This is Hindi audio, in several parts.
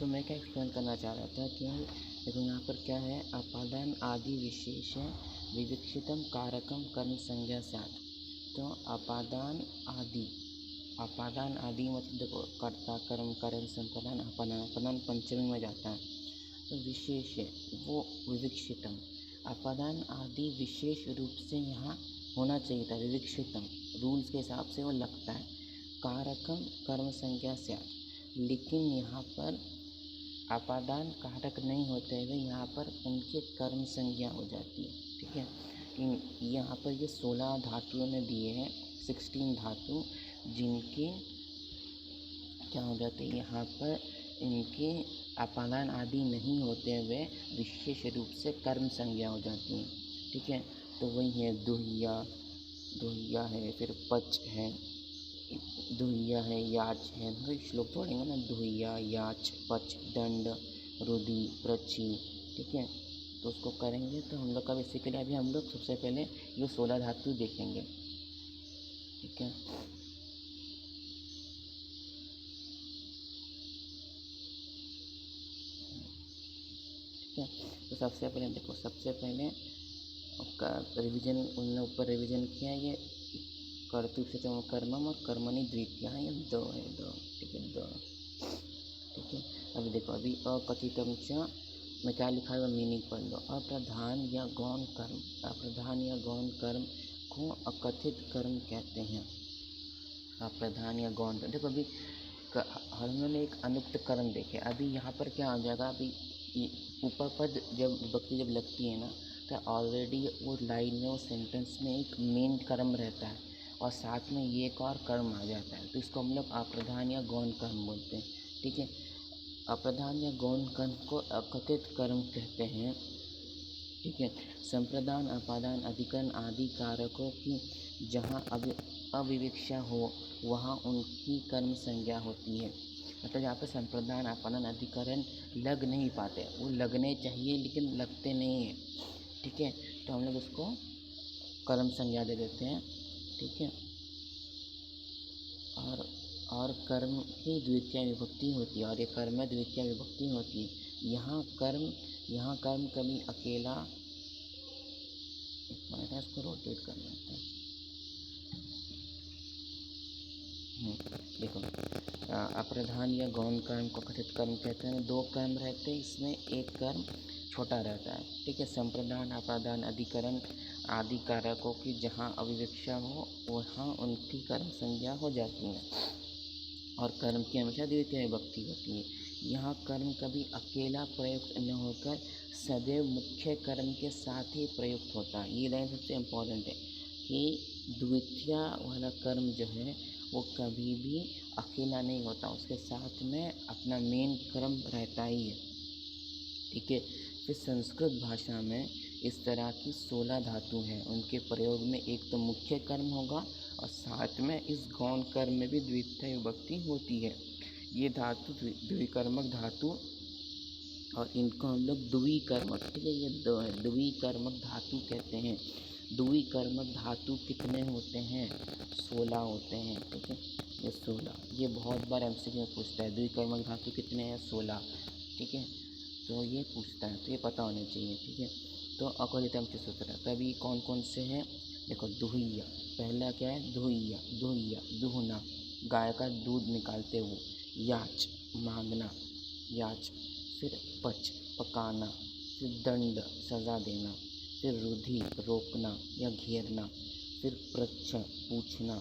तो मैं क्या एक्सप्लेन करना चाह रहा था कि देखो यहाँ पर क्या है, अपादान आदि विशेष विवक्षितम कारकम कर्म संज्ञा स्यात्। तो अपादान आदि मतलब देखो कर्ता कर्म करण संपादन अपदान, अपदान पंचमी में जाता है। तो विशेष है वो विवक्षितम, अपादान आदि विशेष रूप से यहाँ होना चाहिए था, विवक्षितम रूल्स के हिसाब से वो लगता है। कारकम कर्म संज्ञा स्यात्, लेकिन यहाँ पर अपादान कारक नहीं होते हुए यहाँ पर उनके कर्म संज्ञा हो जाती है। ठीक है, यहाँ पर ये 16 धातुओं ने दिए हैं, 16 धातु, जिनके क्या हो जाते हैं यहाँ पर, इनके अपादान आदि नहीं होते हुए विशेष रूप से कर्म संज्ञा हो जाती हैं। ठीक है, तो वही है दुहिया है, फिर पच है, दुहिया है, याच है, तो श्लोक पढ़ेंगे ना, दुहिया याच पच दंड रुधि प्रची। ठीक है, तो उसको करेंगे तो हम लोग का बेसिकली अभी हम लोग सबसे पहले ये 16 धातु देखेंगे। ठीक है, ठीक है, तो सबसे पहले देखो, सबसे पहले रिवीजन उनने ऊपर रिवीजन किया, ये कर्तृ से कर्मम और कर्मणि द्वितीया, ये दो है, दो। ठीक है, दो। ठीक है, अभी देखो, अभी अकथितम च में क्या लिखा है, मीनिंग पढ़ लो। अप्रधान या गौण कर्म, अप्रधान या गौण कर्म को अकथित कर्म कहते हैं। अप्रधान या गौण कर्म, देखो अभी हमने एक अनुक्त कर्म देखे, अभी यहाँ पर क्या आ जाएगा, अभी ऊपर पद जब विभक्ति जब लगती है ना, तो ऑलरेडी वो लाइन में, वो सेंटेंस में एक मेन कर्म रहता है और साथ में ये एक और कर्म आ जाता है, तो इसको हम लोग अप्रधान या गौण कर्म बोलते हैं। ठीक है, अप्रधान या गौण कर्म को अकथित कर्म कहते हैं। ठीक है, संप्रदान अपादान अधिकरण आदि कारकों की जहाँ अविवक्षा हो वहाँ उनकी कर्म संज्ञा होती है। मतलब यहाँ पर संप्रदान अपादान अधिकरण लग नहीं पाते, वो लगने चाहिए लेकिन लगते नहीं हैं। ठीक है, तो हम लोग उसको कर्म संज्ञा दे देते हैं। ठीक है, और कर्म की द्वितीय विभक्ति होती है, और ये कर्म में द्वितीय विभक्ति होती है। यहाँ कर्म कभी अकेला, एक मिनट है, इसको रोटेट कर लेते हैं। देखो, अप्रधान या गौण कर्म को कथित कर्म कहते हैं। दो कर्म रहते हैं, इसमें एक कर्म छोटा रहता है। ठीक है, संप्रदान अपादान अधिकरण आदि कारकों की जहाँ अविवक्षा हो वहाँ उनकी कर्म संज्ञा हो जाती है, और कर्म की हमेशा द्वितीय विभक्ति होती है। यहाँ कर्म कभी अकेला प्रयुक्त न होकर सदैव मुख्य कर्म के साथ ही प्रयुक्त होता है। ये लाइन सबसे इम्पोर्टेंट है कि द्वितीय वाला कर्म जो है वो कभी भी अकेला नहीं होता, उसके साथ में अपना मेन कर्म रहता ही है। ठीक है, फिर संस्कृत भाषा में इस तरह की 16 धातु हैं, उनके प्रयोग में एक तो मुख्य कर्म होगा और साथ में इस गौण कर्म में भी द्वितीय विभक्ति होती है। ये धातु द्विकर्मक धातु, और इनको हम लोग द्विकर्मक, ठीक है, ये दो है, द्विकर्मक धातु कहते हैं। द्विकर्मक धातु कितने होते हैं, 16 होते हैं। ठीक है, ये 16, ये बहुत बार एमसीक्यू में पूछता है, द्विकर्मक धातु कितने हैं, 16। ठीक है, तो ये पूछता है, तो ये पता होना चाहिए। ठीक है, तो अकथितम च सूत्र, तभी कौन कौन से हैं, देखो, दुहिया, पहला क्या है, दुहिया दुहना, गाय का दूध निकालते हुए, याच मांगना, याच, फिर पच पकाना, फिर दंड सज़ा देना, फिर रुधि रोकना या घेरना, फिर प्रच्छ पूछना,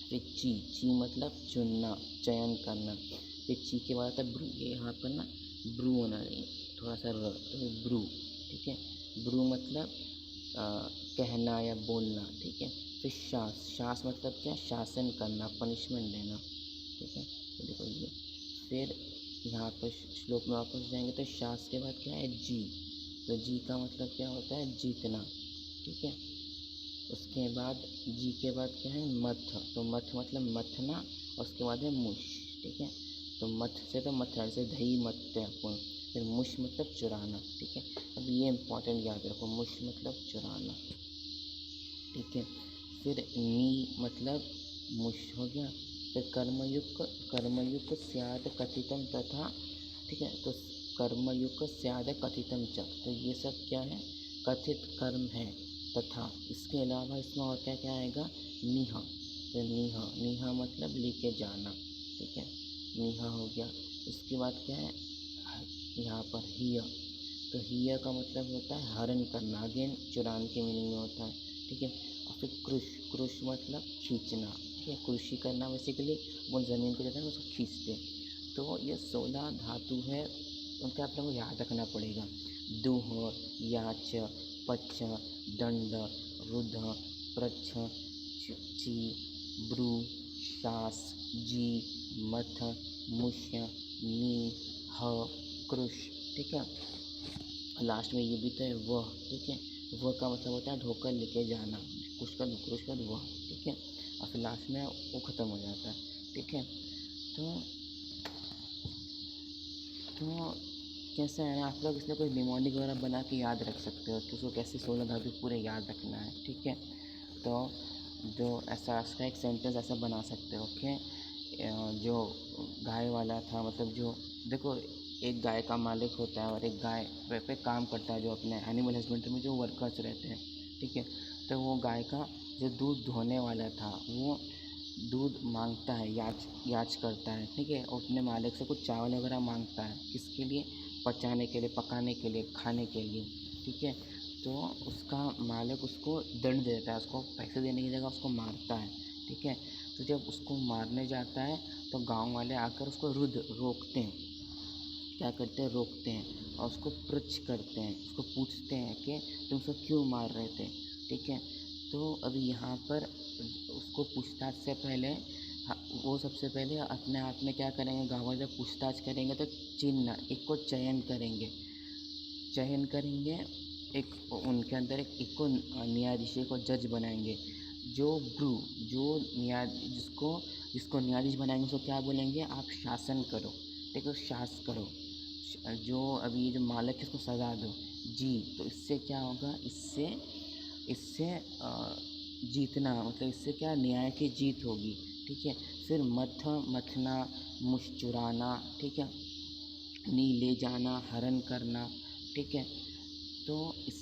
फिर ची मतलब चुनना, चयन करना, फिर ची के बाद आता ब्रू, ये यहाँ पर ना ब्रू होना चाहिए, थोड़ा सा तो ब्रू। ठीक है, ब्रू मतलब कहना या बोलना। ठीक है, फिर शास मतलब क्या, शासन करना, पनिशमेंट देना। ठीक है, तो देखो ये, फिर यहाँ पर श्लोक में वापस जाएंगे तो शास के बाद क्या है, जी, तो जी का मतलब क्या होता है, जीतना। ठीक है, उसके बाद जी के बाद क्या है, मथ, तो मथ मतलब मथना, उसके बाद है मुश। ठीक है, तो मथ से तो मथना, जैसे दही मथते हैं अपन, फिर मुश मतलब चुराना। ठीक है, अब ये इम्पोर्टेंट याद रखो, मुश मतलब चुराना। ठीक है, फिर नी मतलब मुश हो गया, फिर कर्मयुक्त स्यात् कथितम तथा ठीक है। तो कर्मयुग स्याद कथितम च, तो ये सब क्या है, कथित कर्म है। तथा इसके अलावा इसमें और क्या क्या आएगा, नीह, तो नीह मतलब लेके जाना, ठीक है, नीह हो गया। उसके बाद क्या है यहाँ पर हिय, तो हिय का मतलब होता है हरण करना, अगेन चुरान के मीनिंग में होता है, ठीक है। और फिर कृष मतलब खींचना, ठीक है, कृषि करना बेसिकली, वो ज़मीन को जाता है उसको खींचते। तो ये 16 धातु है, उनका आप लोगों को याद रखना पड़ेगा। दुह, याच, पच, दंड, रुध, प्रच्छ, ची, ब्रू, शास, जी, मथ, मुष्य, नी, ह, कृष, ठीक है। लास्ट में ये भी तो है वह, ठीक है, वह का मतलब होता है ढोकर लेके जाना, कुछ का वह, ठीक है। और फिर लास्ट में वो ख़त्म हो जाता है, ठीक है। तो कैसे है ना, आप लोग इसमें कोई निमोनिक वगैरह बना के याद रख सकते हो कि उसको कैसे 16 धातु पूरे याद रखना है, ठीक है। तो जो ऐसा इसका एक सेंटेंस ऐसा बना सकते हो कि जो गाय वाला था, मतलब जो देखो एक गाय का मालिक होता है और एक गाय पे काम करता है, जो अपने एनिमल हस्बेंड्री में जो वर्कर्स रहते हैं, ठीक है। तो वो गाय का जो दूध धोने वाला था वो दूध मांगता है, याच करता है, ठीक है, और अपने मालिक से कुछ चावल वगैरह मांगता है, किसके लिए, पचाने के लिए, पकाने के लिए, खाने के लिए, ठीक है। तो उसका मालिक उसको दंड देता है, उसको पैसे देने की जगह उसको मारता है, ठीक है। तो जब उसको मारने जाता है तो गांव वाले आकर उसको रोकते हैं, क्या करते हैं, रोकते हैं और उसको पृच्छ करते हैं, उसको पूछते हैं कि तुम उसको क्यों मार रहे थे, ठीक है। तो अभी यहाँ पर उसको पूछताछ से पहले वो सबसे पहले अपने आप में क्या करेंगे, गाँव वाले जब पूछताछ करेंगे तो चिन्ह एक को चयन करेंगे, एक उनके अंदर एक को न्यायाधीश को जज बनाएंगे। जो ब्रू जो जिसको न्यायाधीश बनाएंगे उसको क्या बोलेंगे, आप शासन करो, ठीक है, शास करो। जो अभी जो मालिक है उसको सज़ा दो। जी, तो इससे क्या होगा, इससे इससे जीतना, मतलब इससे क्या न्याय की जीत होगी, ठीक है। फिर मथना, मुश्चुराना, ठीक है, नी ले जाना, हरण करना, ठीक है। तो इस